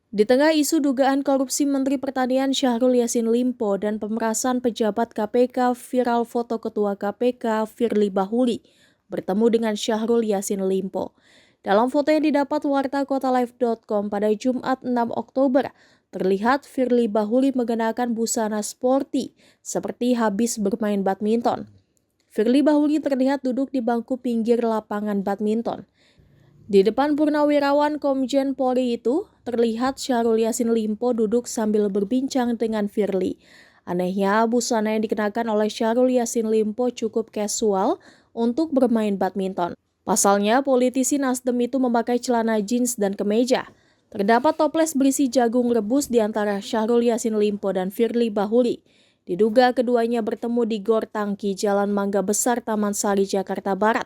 Di tengah isu dugaan korupsi Menteri Pertanian Syahrul Yassin Limpo dan pemerasan pejabat KPK, viral foto Ketua KPK Firly Bahuri bertemu dengan Syahrul Yassin Limpo. Dalam foto yang didapat warta kotalive.com pada Jumat 6 Oktober, terlihat Firly Bahuri mengenakan busana sporty seperti habis bermain badminton. Firly Bahuri terlihat duduk di bangku pinggir lapangan badminton. Di depan Purnawirawan Komjen Polri itu, terlihat Syahrul Yassin Limpo duduk sambil berbincang dengan Firly. Anehnya, busana yang dikenakan oleh Syahrul Yassin Limpo cukup casual untuk bermain badminton. Pasalnya, politisi Nasdem itu memakai celana jeans dan kemeja. Terdapat toples berisi jagung rebus di antara Syahrul Yassin Limpo dan Firly Bahuri. Diduga keduanya bertemu di Gor Tangki, Jalan Mangga Besar, Taman Sari, Jakarta Barat.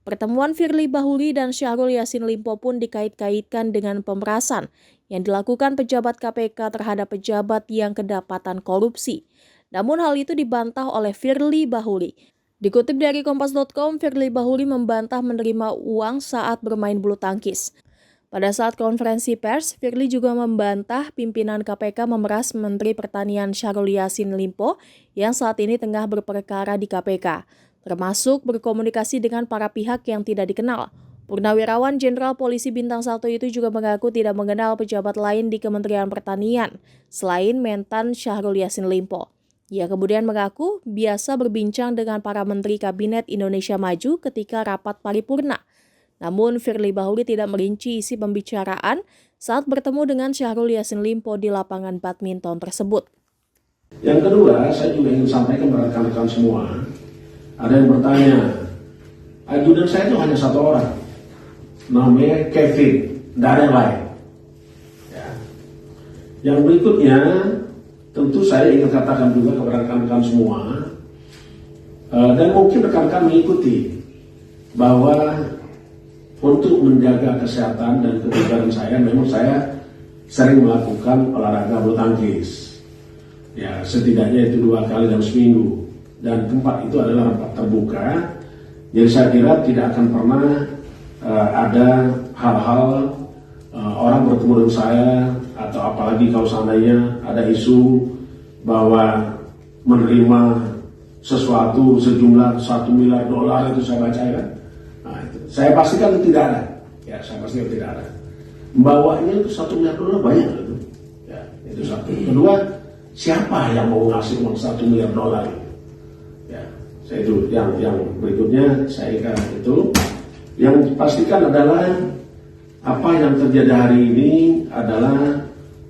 Pertemuan Firly Bahuri dan Syahrul Yassin Limpo pun dikait-kaitkan dengan pemerasan yang dilakukan pejabat KPK terhadap pejabat yang kedapatan korupsi. Namun hal itu dibantah oleh Firly Bahuri. Dikutip dari Kompas.com, Firly Bahuri membantah menerima uang saat bermain bulu tangkis. Pada saat konferensi pers, Firly juga membantah pimpinan KPK memeras Menteri Pertanian Syahrul Yassin Limpo yang saat ini tengah berperkara di KPK. Termasuk berkomunikasi dengan para pihak yang tidak dikenal. Purnawirawan Jenderal Polisi Bintang 1 itu juga mengaku tidak mengenal pejabat lain di Kementerian Pertanian selain mentan Syahrul Yassin Limpo. Ia kemudian mengaku biasa berbincang dengan para menteri Kabinet Indonesia Maju ketika rapat paripurna. Namun Firly Bahuri tidak merinci isi pembicaraan saat bertemu dengan Syahrul Yassin Limpo di lapangan badminton tersebut. Yang kedua, saya juga ingin sampaikan kepada rekan-rekan semua. Ada yang bertanya, ajudan saya itu hanya satu orang, namanya Kevin, tidak ada yang lain. Ya. Yang berikutnya, tentu saya ingin katakan juga kepada rekan-rekan semua, dan mungkin rekan-rekan mengikuti, bahwa untuk menjaga kesehatan dan kebugaran saya, memang saya sering melakukan olahraga bulu tangkis. Ya, setidaknya itu 2 kali dalam seminggu. Dan tempat itu adalah tempat terbuka, jadi saya kira tidak akan pernah ada hal-hal orang bertemu dengan saya, atau apalagi kalau seandainya ada isu bahwa menerima sesuatu sejumlah $1 miliar itu saya baca ya. Nah, itu. Saya pastikan itu tidak ada. Ya, saya pastikan tidak ada. Membawanya itu $1 miliar banyak itu. Ya, itu satu. Kedua, siapa yang mau ngasih uang $1 miliar? Ya, saya itu yang berikutnya saya kira itu yang dipastikan adalah apa yang terjadi hari ini adalah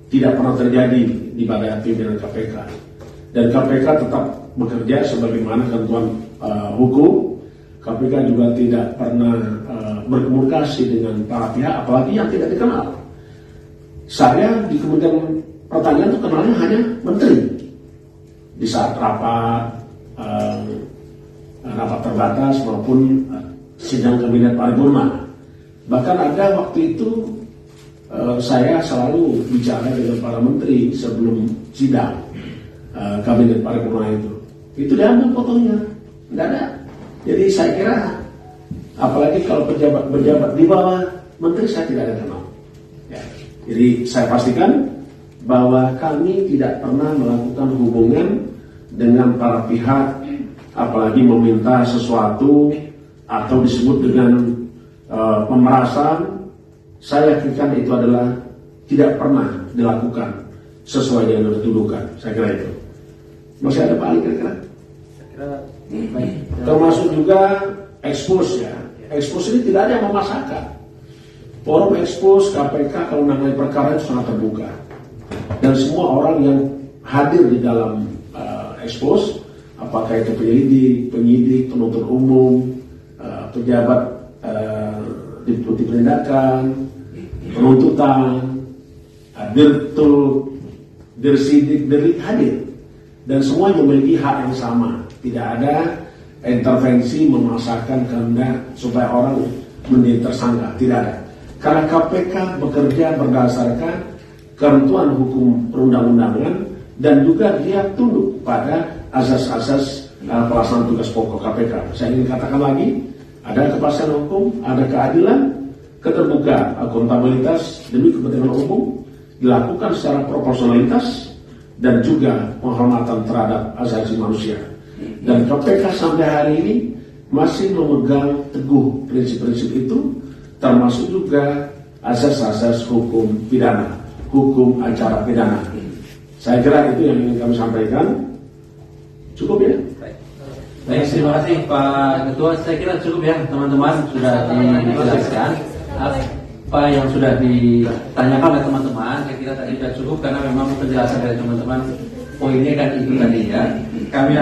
tidak pernah terjadi di pada pimpinan KPK, dan KPK tetap bekerja sebagaimana ketentuan hukum. KPK juga tidak pernah berkomunikasi dengan para pihak, apalagi yang tidak dikenal. Saya di Kementerian Pertanian itu kenalnya hanya menteri di saat rapat terbatas maupun sidang kabinet paripurna. Bahkan ada waktu itu saya selalu bicara dengan para menteri sebelum sidang kabinet paripurna itu. Itu diambil fotonya, tidak ada. Jadi saya kira, apalagi kalau pejabat di bawah menteri, saya tidak ada kenal. Ya. Jadi saya pastikan bahwa kami tidak pernah melakukan hubungan dengan para pihak, apalagi meminta sesuatu atau disebut dengan pemerasan. Saya yakinkan itu adalah tidak pernah dilakukan sesuai yang dituduhkan. Saya kira itu. Masih ada Pak Ali kira-kira? Baik. Termasuk juga ekspos ya. Ekspos ini tidak ada yang memasakkan. Forum ekspos KPK kalau menangani perkara itu sangat terbuka. Dan semua orang yang hadir di dalam ekspos, apakah itu penyidik, penuntut umum, pejabat deputi penindakan, penuntutan, dirtul, dirsidik, hadir, dan semua memiliki hak yang sama. Tidak ada intervensi memaksakan kehendak supaya orang menjadi tersangka, tidak ada. Karena KPK bekerja berdasarkan ketentuan hukum perundang-undangan, dan juga dia tunduk pada asas-asas pelaksanaan tugas pokok KPK. Saya ingin katakan lagi, ada kepastian hukum, ada keadilan, keterbukaan, akuntabilitas demi kepentingan umum, dilakukan secara proporsionalitas dan juga penghormatan terhadap asasi manusia. Dan KPK sampai hari ini masih memegang teguh prinsip-prinsip itu, termasuk juga asas-asas hukum pidana, hukum acara pidana. Saya kira itu yang ingin kami sampaikan. Cukup ya? Baik, terima kasih Pak Ketua. Saya kira cukup ya teman-teman, sudah dijelaskan apa yang sudah ditanyakan oleh teman-teman. Saya kira tadi sudah cukup karena memang penjelasan dari teman-teman poinnya kan itu tadi ya. Kami